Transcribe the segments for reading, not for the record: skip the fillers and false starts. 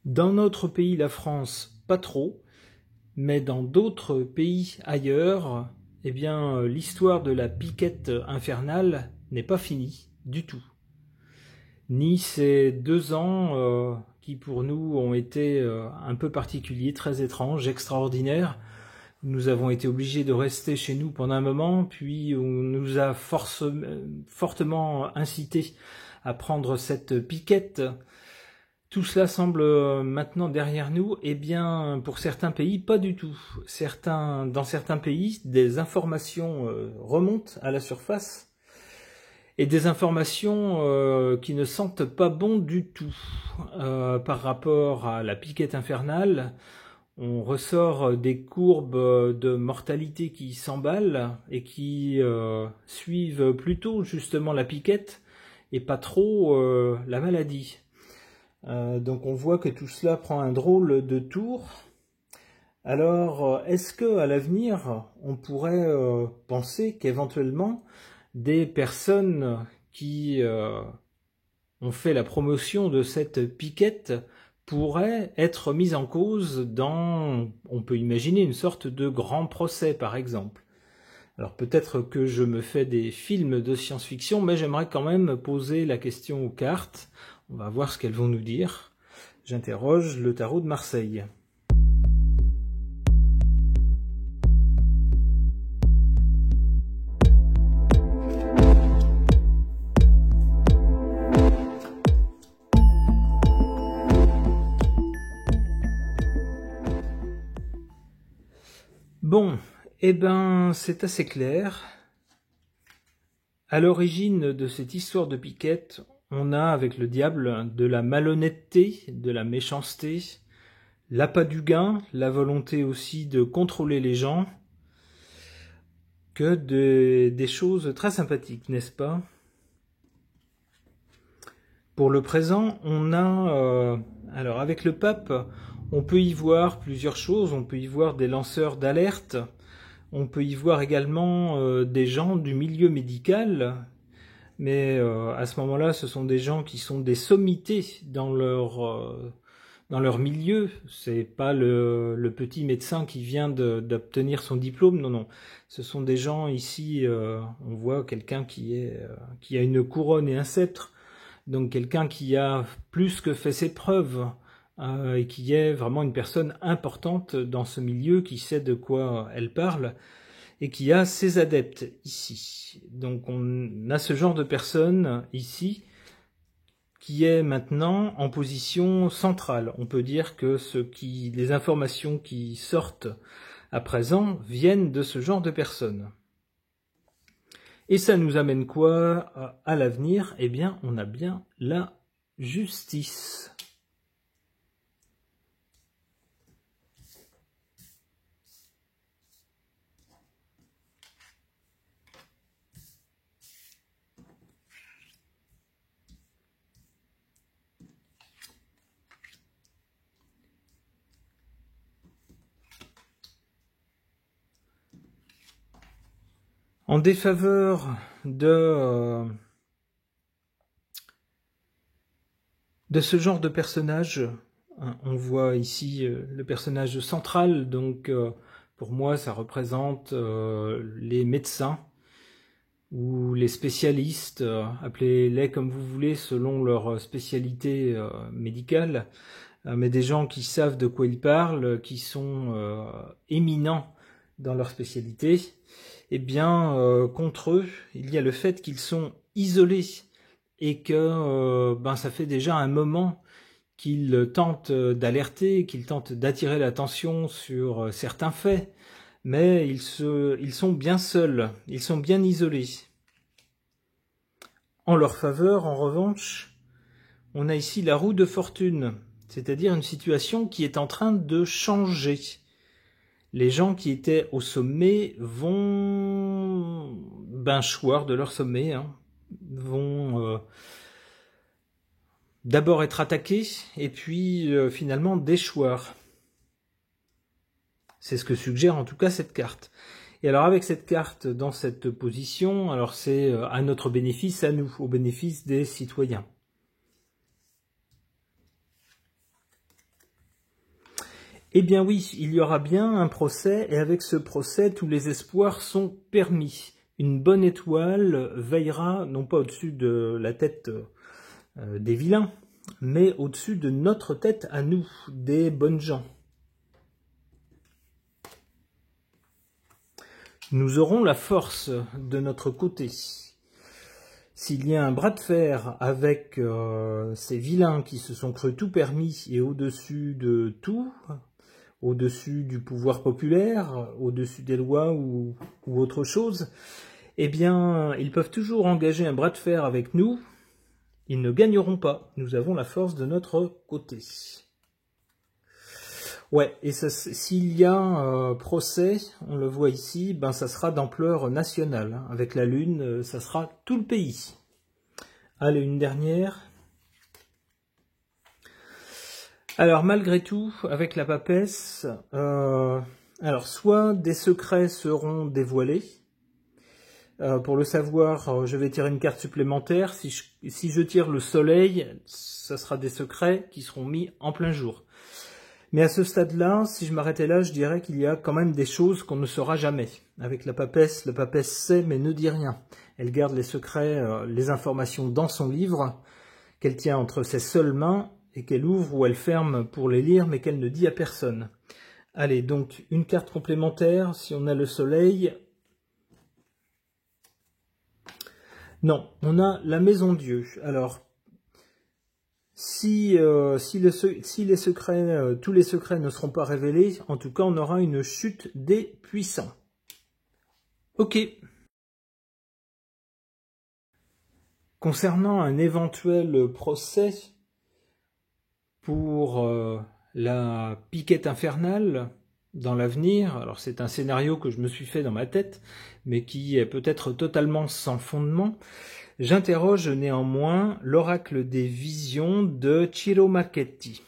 Dans notre pays, la France, pas trop, mais dans d'autres pays ailleurs, eh bien, l'histoire de la piquette infernale n'est pas finie du tout. Ni ces 2 ans qui pour nous ont été un peu particuliers, très étranges, extraordinaires. Nous avons été obligés de rester chez nous pendant un moment, puis on nous a fortement incité à prendre cette piquette. Tout cela semble maintenant derrière nous. Eh bien, pour certains pays, pas du tout. Dans certains pays, des informations remontent à la surface, et des informations qui ne sentent pas bon du tout. Par rapport à la piquette infernale, on ressort des courbes de mortalité qui s'emballent et qui suivent plutôt justement la piquette et pas trop la maladie. Donc on voit que tout cela prend un drôle de tour. Alors, est-ce que à l'avenir, on pourrait penser qu'éventuellement des personnes qui ont fait la promotion de cette piquette pourraient être mises en cause dans, on peut imaginer, une sorte de grand procès, par exemple. Alors peut-être que je me fais des films de science-fiction, mais j'aimerais quand même poser la question aux cartes. On va voir ce qu'elles vont nous dire. J'interroge le tarot de Marseille. Bon, eh ben, c'est assez clair. À l'origine de cette histoire de piquette, on a avec le diable de la malhonnêteté, de la méchanceté, l'appât du gain, la volonté aussi de contrôler les gens, que des choses très sympathiques, n'est-ce pas? Pour le présent, on a... alors avec le pape, on peut y voir plusieurs choses. On peut y voir des lanceurs d'alerte. On peut y voir également des gens du milieu médical. Mais à ce moment-là, ce sont des gens qui sont des sommités dans leur milieu. C'est pas le petit médecin qui vient d'obtenir son diplôme. Non, non. Ce sont des gens ici, on voit quelqu'un qui a une couronne et un sceptre. Donc quelqu'un qui a plus que fait ses preuves et qui est vraiment une personne importante dans ce milieu, qui sait de quoi elle parle et qui a ses adeptes ici. Donc on a ce genre de personne ici qui est maintenant en position centrale. On peut dire que les informations qui sortent à présent viennent de ce genre de personnes. Et ça nous amène quoi à l'avenir? Eh bien, on a bien la justice. En défaveur de ce genre de personnage, on voit ici le personnage central, donc pour moi ça représente les médecins ou les spécialistes, appelez-les comme vous voulez selon leur spécialité médicale, mais des gens qui savent de quoi ils parlent, qui sont éminents dans leur spécialité. Eh bien, contre eux, il y a le fait qu'ils sont isolés et que ça fait déjà un moment qu'ils tentent d'alerter, qu'ils tentent d'attirer l'attention sur certains faits, mais ils sont bien seuls, ils sont bien isolés. En leur faveur, en revanche, on a ici la roue de fortune, c'est-à-dire une situation qui est en train de changer. Les gens qui étaient au sommet vont choir de leur sommet, vont d'abord être attaqués et puis finalement déchoir. C'est ce que suggère en tout cas cette carte. Et alors avec cette carte dans cette position, alors c'est à notre bénéfice, à nous, au bénéfice des citoyens. Eh bien oui, il y aura bien un procès, et avec ce procès, tous les espoirs sont permis. Une bonne étoile veillera, non pas au-dessus de la tête des vilains, mais au-dessus de notre tête à nous, des bonnes gens. Nous aurons la force de notre côté. S'il y a un bras de fer avec ces vilains qui se sont crus tout permis et au-dessus de tout, au-dessus du pouvoir populaire, au-dessus des lois ou autre chose, eh bien, ils peuvent toujours engager un bras de fer avec nous. Ils ne gagneront pas. Nous avons la force de notre côté. Ouais, et s'il y a procès, on le voit ici, ben ça sera d'ampleur nationale. Hein. Avec la Lune, ça sera tout le pays. Allez, une dernière. Alors, malgré tout, avec la papesse, alors soit des secrets seront dévoilés. Pour le savoir, je vais tirer une carte supplémentaire. Si je tire le soleil, ça sera des secrets qui seront mis en plein jour. Mais à ce stade-là, si je m'arrêtais là, je dirais qu'il y a quand même des choses qu'on ne saura jamais. Avec la papesse sait mais ne dit rien. Elle garde les secrets, les informations dans son livre, qu'elle tient entre ses seules mains et qu'elle ouvre ou elle ferme pour les lire, mais qu'elle ne dit à personne. Allez, donc une carte complémentaire, si on a le soleil. Non, on a la maison Dieu. Alors, si les secrets, tous les secrets ne seront pas révélés, en tout cas, on aura une chute des puissants. Ok. Concernant un éventuel procès pour la piquette infernale dans l'avenir, alors c'est un scénario que je me suis fait dans ma tête, mais qui est peut-être totalement sans fondement, j'interroge néanmoins l'oracle des visions de Ciro Marchetti.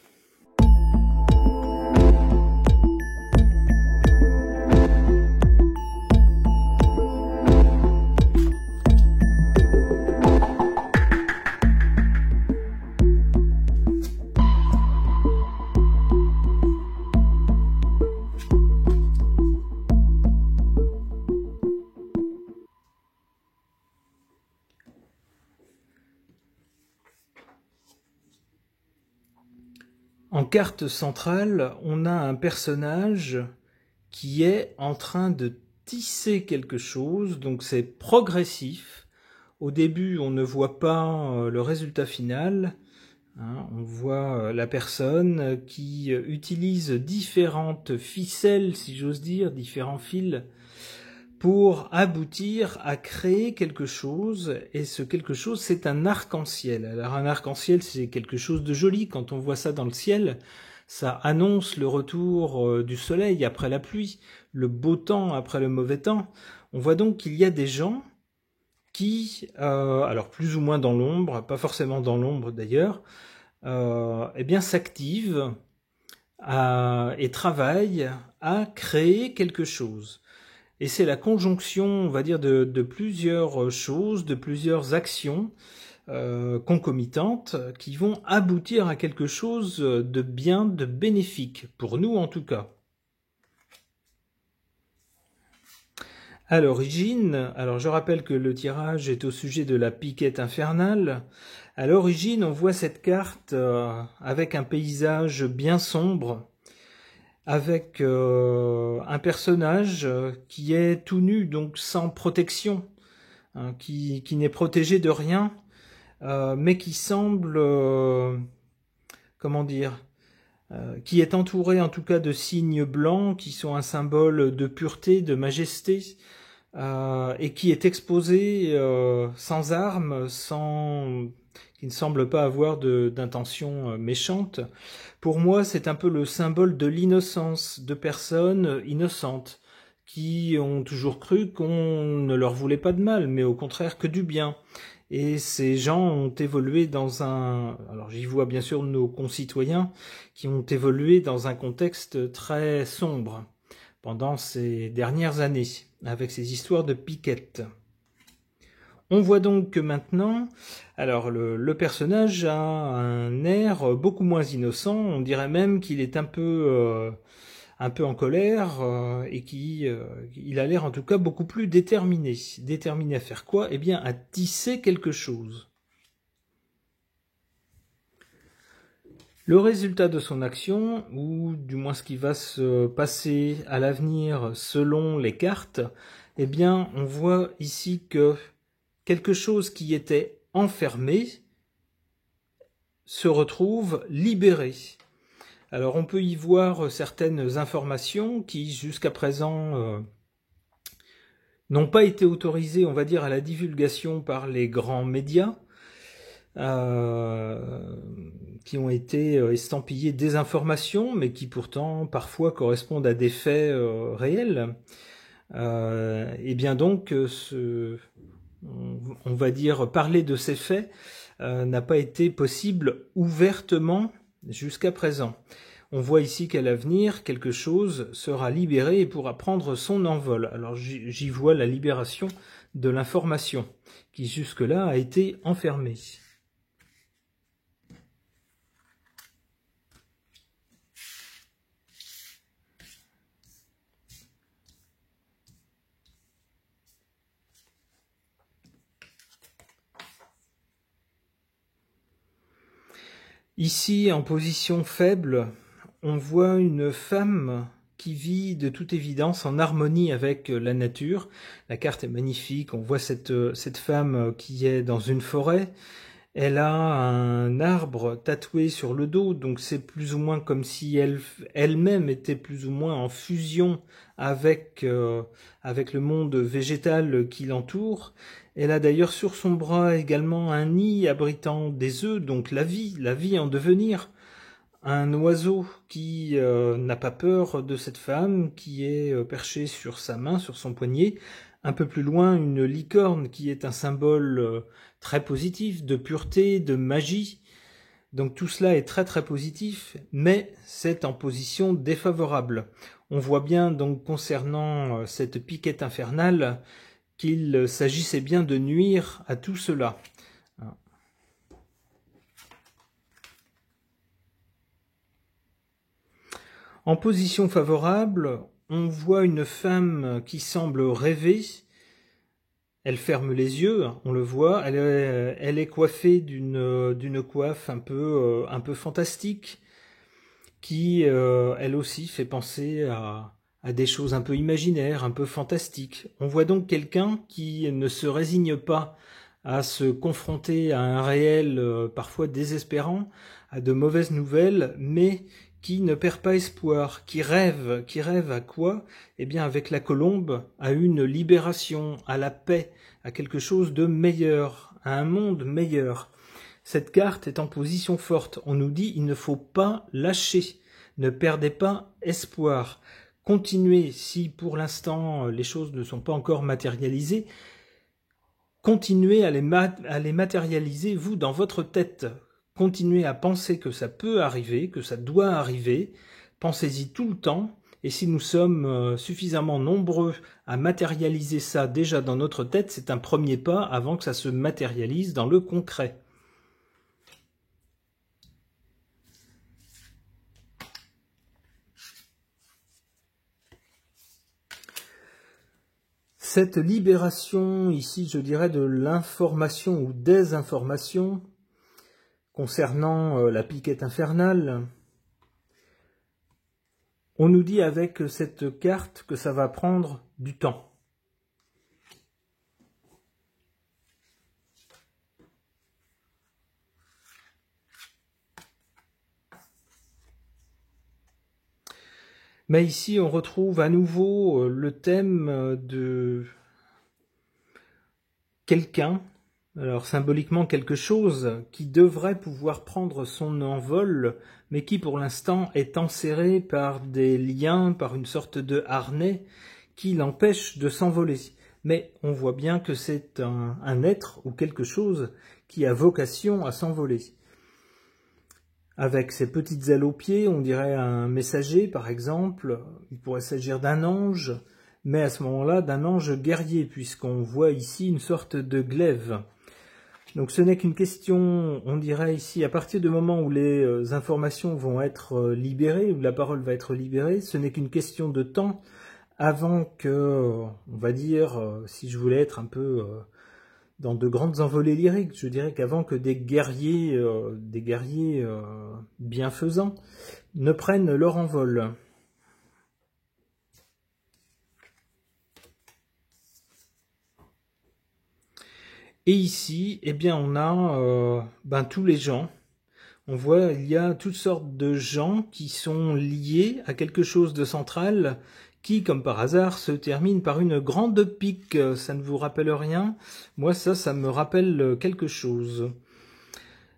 En carte centrale, on a un personnage qui est en train de tisser quelque chose, donc c'est progressif. Au début, on ne voit pas le résultat final. Hein, on voit la personne qui utilise différentes ficelles, si j'ose dire, différents fils, pour aboutir à créer quelque chose, et ce quelque chose, c'est un arc-en-ciel. Alors un arc-en-ciel, c'est quelque chose de joli, quand on voit ça dans le ciel, ça annonce le retour du soleil après la pluie, le beau temps après le mauvais temps. On voit donc qu'il y a des gens qui, alors plus ou moins dans l'ombre, pas forcément dans l'ombre d'ailleurs, eh bien s'activent et travaillent à créer quelque chose. Et c'est la conjonction, on va dire, de plusieurs choses, de plusieurs actions concomitantes qui vont aboutir à quelque chose de bien, de bénéfique, pour nous en tout cas. À l'origine, alors je rappelle que le tirage est au sujet de la piquette infernale. À l'origine, on voit cette carte avec un paysage bien sombre, avec un personnage qui est tout nu, donc sans protection, hein, qui n'est protégé de rien, mais qui semble, comment dire, qui est entouré en tout cas de signes blancs qui sont un symbole de pureté, de majesté, et qui est exposé sans armes, qui ne semble pas avoir d'intention méchante. Pour moi, c'est un peu le symbole de l'innocence de personnes innocentes qui ont toujours cru qu'on ne leur voulait pas de mal, mais au contraire que du bien. Et ces gens ont évolué dans alors j'y vois bien sûr nos concitoyens qui ont évolué dans un contexte très sombre pendant ces dernières années, avec ces histoires de piquettes. On voit donc que maintenant, alors le personnage a un air beaucoup moins innocent, on dirait même qu'il est un peu en colère et qu'il a l'air en tout cas beaucoup plus déterminé. Déterminé à faire quoi? Eh bien à tisser quelque chose. Le résultat de son action, ou du moins ce qui va se passer à l'avenir selon les cartes, eh bien on voit ici que quelque chose qui était enfermé se retrouve libéré. Alors on peut y voir certaines informations qui jusqu'à présent n'ont pas été autorisées, on va dire, à la divulgation par les grands médias, qui ont été estampillées désinformation, mais qui pourtant parfois correspondent à des faits réels. Et bien donc on va dire, parler de ces faits n'a pas été possible ouvertement jusqu'à présent. On voit ici qu'à l'avenir, quelque chose sera libéré et pourra prendre son envol. Alors j'y vois la libération de l'information, qui jusque-là a été enfermée. Ici, en position faible, on voit une femme qui vit de toute évidence en harmonie avec la nature. La carte est magnifique, on voit cette femme qui est dans une forêt. Elle a un arbre tatoué sur le dos, donc c'est plus ou moins comme si elle-même était plus ou moins en fusion avec le monde végétal qui l'entoure. Elle a d'ailleurs sur son bras également un nid abritant des œufs, donc la vie en devenir. Un oiseau qui n'a pas peur de cette femme, qui est perché sur sa main, sur son poignet. Un peu plus loin, une licorne qui est un symbole très positif de pureté, de magie. Donc tout cela est très très positif, mais c'est en position défavorable. On voit bien donc concernant cette piquette infernale qu'il s'agissait bien de nuire à tout cela. En position favorable, on voit une femme qui semble rêver. Elle ferme les yeux, on le voit. Elle est coiffée d'une coiffe un peu fantastique, qui elle aussi fait penser à des choses un peu imaginaires, un peu fantastiques. On voit donc quelqu'un qui ne se résigne pas à se confronter à un réel parfois désespérant, à de mauvaises nouvelles, mais qui ne perd pas espoir, qui rêve à quoi? Eh bien avec la colombe, à une libération, à la paix, à quelque chose de meilleur, à un monde meilleur. Cette carte est en position forte. On nous dit il ne faut pas lâcher, ne perdez pas espoir. Continuez, si pour l'instant les choses ne sont pas encore matérialisées, continuez à les matérialiser, vous, dans votre tête. Continuez à penser que ça peut arriver, que ça doit arriver. Pensez-y tout le temps. Et si nous sommes suffisamment nombreux à matérialiser ça déjà dans notre tête, c'est un premier pas avant que ça se matérialise dans le concret. Cette libération, ici, je dirais, de l'information ou désinformation concernant la piquette infernale, on nous dit avec cette carte que ça va prendre du temps. Mais ici, on retrouve à nouveau le thème de quelqu'un, alors symboliquement quelque chose qui devrait pouvoir prendre son envol, mais qui pour l'instant est enserré par des liens, par une sorte de harnais qui l'empêche de s'envoler. Mais on voit bien que c'est un être ou quelque chose qui a vocation à s'envoler. Avec ses petites ailes aux pieds, on dirait un messager par exemple, il pourrait s'agir d'un ange, mais à ce moment-là d'un ange guerrier, puisqu'on voit ici une sorte de glaive. Donc ce n'est qu'une question, on dirait ici, à partir du moment où les informations vont être libérées, où la parole va être libérée, ce n'est qu'une question de temps avant que, on va dire, si je voulais être un peu dans de grandes envolées lyriques, je dirais qu'avant que des guerriers bienfaisants ne prennent leur envol. Et ici, eh bien, on a tous les gens. On voit, il y a toutes sortes de gens qui sont liés à quelque chose de central qui, comme par hasard, se termine par une grande pique. Ça ne vous rappelle rien? Moi, ça me rappelle quelque chose.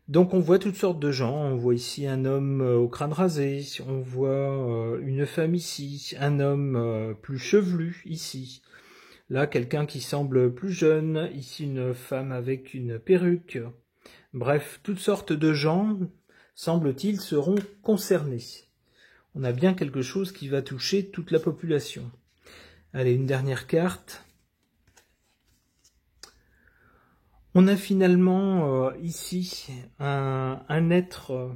Donc on voit toutes sortes de gens. On voit ici un homme au crâne rasé, on voit une femme ici, un homme plus chevelu ici. Là, quelqu'un qui semble plus jeune, ici une femme avec une perruque. Bref, toutes sortes de gens, semble-t-il, seront concernés. On a bien quelque chose qui va toucher toute la population. Allez, une dernière carte. On a finalement ici un être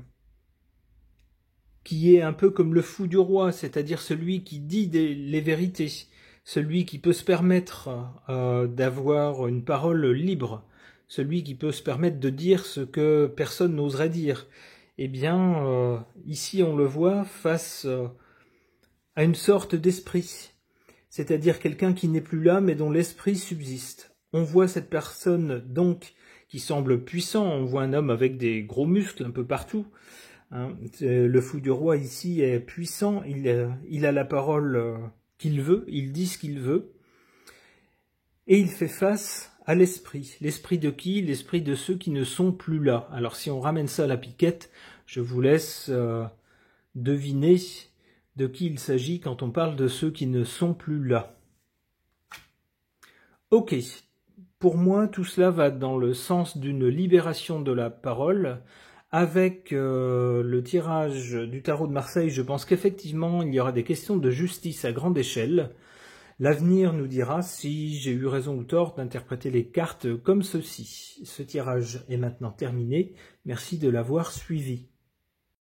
qui est un peu comme le fou du roi, c'est-à-dire celui qui dit les vérités, celui qui peut se permettre d'avoir une parole libre, celui qui peut se permettre de dire ce que personne n'oserait dire. Eh bien, ici on le voit face à une sorte d'esprit, c'est-à-dire quelqu'un qui n'est plus là mais dont l'esprit subsiste. On voit cette personne donc qui semble puissant, on voit un homme avec des gros muscles un peu partout. Hein. Le fou du roi ici est puissant, il a la parole qu'il veut, il dit ce qu'il veut. Et il fait face à l'esprit. L'esprit de qui? L'esprit de ceux qui ne sont plus là. Alors si on ramène ça à la piquette, je vous laisse deviner de qui il s'agit quand on parle de ceux qui ne sont plus là. Ok. Pour moi, tout cela va dans le sens d'une libération de la parole. Avec le tirage du tarot de Marseille, je pense qu'effectivement, il y aura des questions de justice à grande échelle. L'avenir nous dira si j'ai eu raison ou tort d'interpréter les cartes comme ceci. Ce tirage est maintenant terminé. Merci de l'avoir suivi.